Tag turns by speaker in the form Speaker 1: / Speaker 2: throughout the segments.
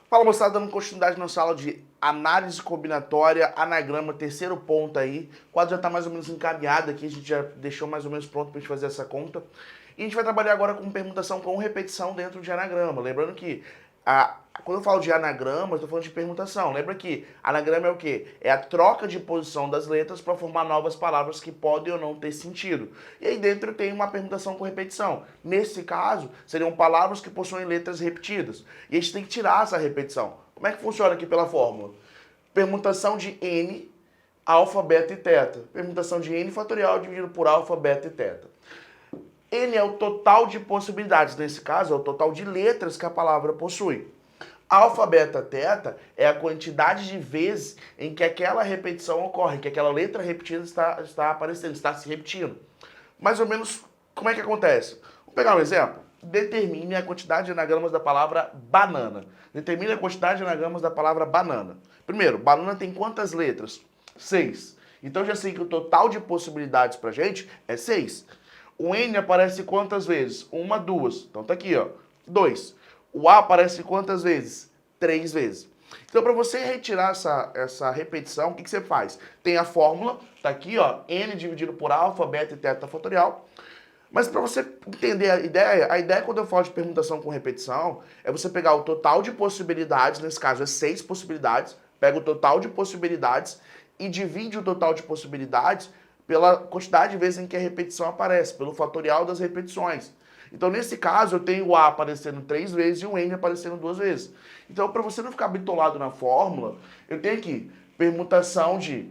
Speaker 1: Fala, moçada, dando continuidade na sala de análise combinatória, anagrama, terceiro ponto aí. O quadro já está mais ou menos encaminhado aqui, a gente já deixou mais ou menos pronto para a gente fazer essa conta. E a gente vai trabalhar agora com permutação com repetição dentro de anagrama. Lembrando que quando eu falo de anagrama, eu estou falando de permutação. Lembra que anagrama é o quê? É a troca de posição das letras para formar novas palavras que podem ou não ter sentido. E aí dentro tem uma permutação com repetição. Nesse caso, seriam palavras que possuem letras repetidas. E a gente tem que tirar essa repetição. Como é que funciona aqui pela fórmula? Permutação de n, alfa, beta e teta. Permutação de n fatorial dividido por alfa, beta e teta. N é o total de possibilidades, nesse caso é o total de letras que a palavra possui. Alfa, beta, teta é a quantidade de vezes em que aquela repetição ocorre, que aquela letra repetida está aparecendo, está se repetindo. Mais ou menos, como é que acontece? Vou pegar um exemplo. Determine a quantidade de anagramas da palavra banana. Determine a quantidade de anagramas da palavra banana. Primeiro, banana tem quantas letras? 6. Então já sei que o total de possibilidades pra gente é 6. O N aparece quantas vezes? 1, 2. Então tá aqui, ó. 2. O A aparece quantas vezes? 3 vezes. Então, para você retirar essa repetição, o que você faz? Tem a fórmula, tá aqui, ó. N dividido por alfa, beta e teta fatorial. Mas para você entender a ideia quando eu falo de permutação com repetição, é você pegar o total de possibilidades, nesse caso é 6 possibilidades, pega o total de possibilidades e divide o total de possibilidades pela quantidade de vezes em que a repetição aparece, pelo fatorial das repetições. Então, nesse caso, eu tenho o A aparecendo 3 vezes e o N aparecendo 2 vezes. Então, para você não ficar bitolado na fórmula, eu tenho aqui permutação de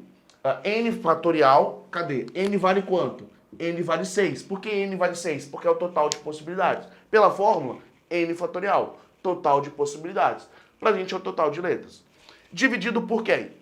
Speaker 1: N fatorial. Cadê? N vale quanto? N vale 6. Por que N vale 6? Porque é o total de possibilidades. Pela fórmula, N fatorial, total de possibilidades. Para a gente é o total de letras. Dividido por quem?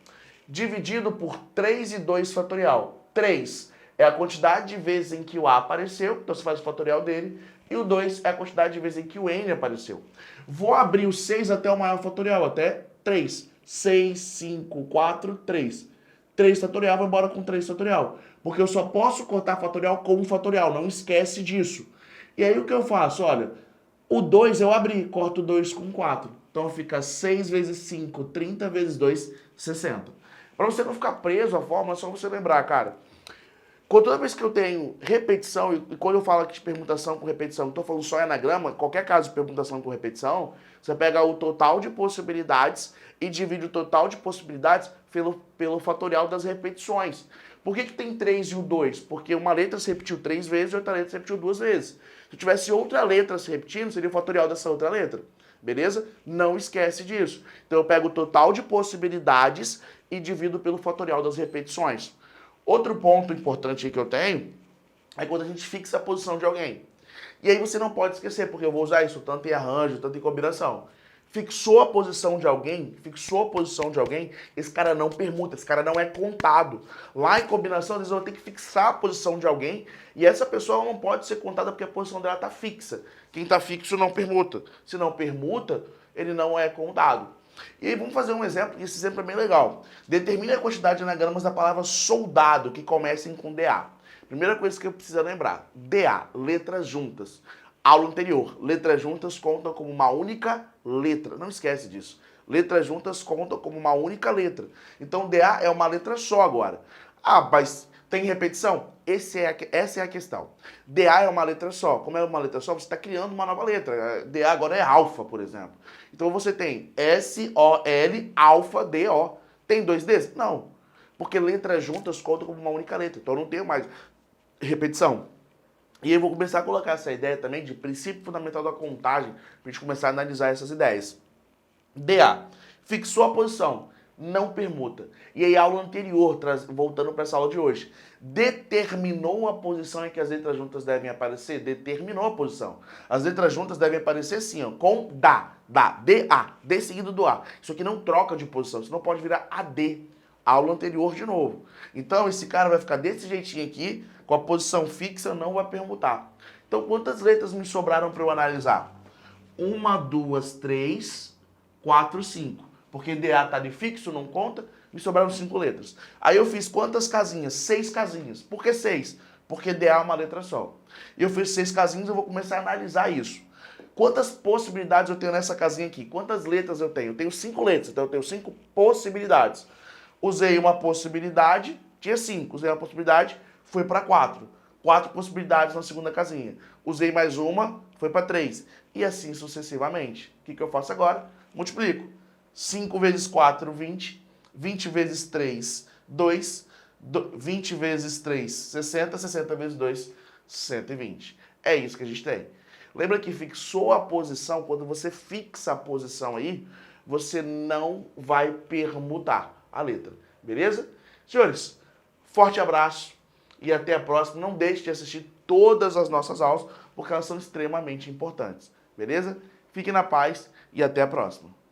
Speaker 1: Dividido por 3 e 2 fatorial. 3 é a quantidade de vezes em que o A apareceu, então você faz o fatorial dele, e o 2 é a quantidade de vezes em que o N apareceu. Vou abrir o 6 até o maior fatorial, até 3. 6, 5, 4, 3. 3 fatorial, vou embora com 3 fatorial. Porque eu só posso cortar fatorial com um fatorial, não esquece disso. E aí o que eu faço? Olha, o 2 eu abri, corto 2 com 4. Então fica 6 vezes 5, 30 vezes 2, 60. Para você não ficar preso à fórmula, é só você lembrar, cara. Toda vez que eu tenho repetição, e quando eu falo aqui de permutação com repetição, não estou falando só em anagrama, qualquer caso de permutação com repetição, você pega o total de possibilidades e divide o total de possibilidades pelo fatorial das repetições. Por que tem 3 e o 2? Porque uma letra se repetiu 3 vezes e outra letra se repetiu 2 vezes. Se tivesse outra letra se repetindo, seria o fatorial dessa outra letra. Beleza? Não esquece disso. Então eu pego o total de possibilidades e divido pelo fatorial das repetições. Outro ponto importante que eu tenho é quando a gente fixa a posição de alguém. E aí você não pode esquecer, porque eu vou usar isso tanto em arranjo, tanto em combinação. Fixou a posição de alguém, esse cara não permuta, esse cara não é contado. Lá em combinação, eles vão ter que fixar a posição de alguém e essa pessoa não pode ser contada porque a posição dela está fixa. Quem está fixo não permuta. Se não permuta, ele não é contado. E aí vamos fazer um exemplo, que esse exemplo é bem legal. Determine a quantidade de anagramas da palavra soldado que comecem com DA. Primeira coisa que eu preciso lembrar, DA, letras juntas. Aula anterior, letras juntas contam como uma única letra. Não esquece disso. Letras juntas contam como uma única letra. Então DA é uma letra só agora. Ah, mas tem repetição? Essa é a questão. DA é uma letra só. Como é uma letra só, você está criando uma nova letra. DA agora é alfa, por exemplo. Então você tem S-O-L, alfa, D-O. Tem 2 Ds? Não. Porque letras juntas contam como uma única letra. Então eu não tenho mais repetição. E eu vou começar a colocar essa ideia também de princípio fundamental da contagem, para a gente começar a analisar essas ideias. DA. Fixou a posição. Não permuta. E aí, aula anterior, voltando para essa aula de hoje, determinou a posição em que as letras juntas devem aparecer? Determinou a posição. As letras juntas devem aparecer sim, ó, com DA, D seguido do A. Isso aqui não troca de posição, isso não pode virar AD. Aula anterior de novo. Então, esse cara vai ficar desse jeitinho aqui, com a posição fixa, não vai permutar. Então, quantas letras me sobraram para eu analisar? 1, 2, 3, 4, 5. Porque DA tá de fixo, não conta, me sobraram 5 letras. Aí eu fiz quantas casinhas? 6 casinhas. Por que 6? Porque DA é uma letra só. E eu fiz 6 casinhas, eu vou começar a analisar isso. Quantas possibilidades eu tenho nessa casinha aqui? Quantas letras eu tenho? Eu tenho 5 letras, então eu tenho 5 possibilidades. Usei uma possibilidade, tinha 5. Usei uma possibilidade, foi para 4. 4 possibilidades na segunda casinha. Usei mais uma, foi para 3. E assim sucessivamente. O que eu faço agora? Multiplico. 5 vezes 4, 20. 20 vezes 3, 2. 20 vezes 3, 60. 60 vezes 2, 120. É isso que a gente tem. Lembra que fixou a posição, quando você fixa a posição aí, você não vai permutar a letra, beleza? Senhores, forte abraço e até a próxima. Não deixe de assistir todas as nossas aulas, porque elas são extremamente importantes, beleza? Fique na paz e até a próxima.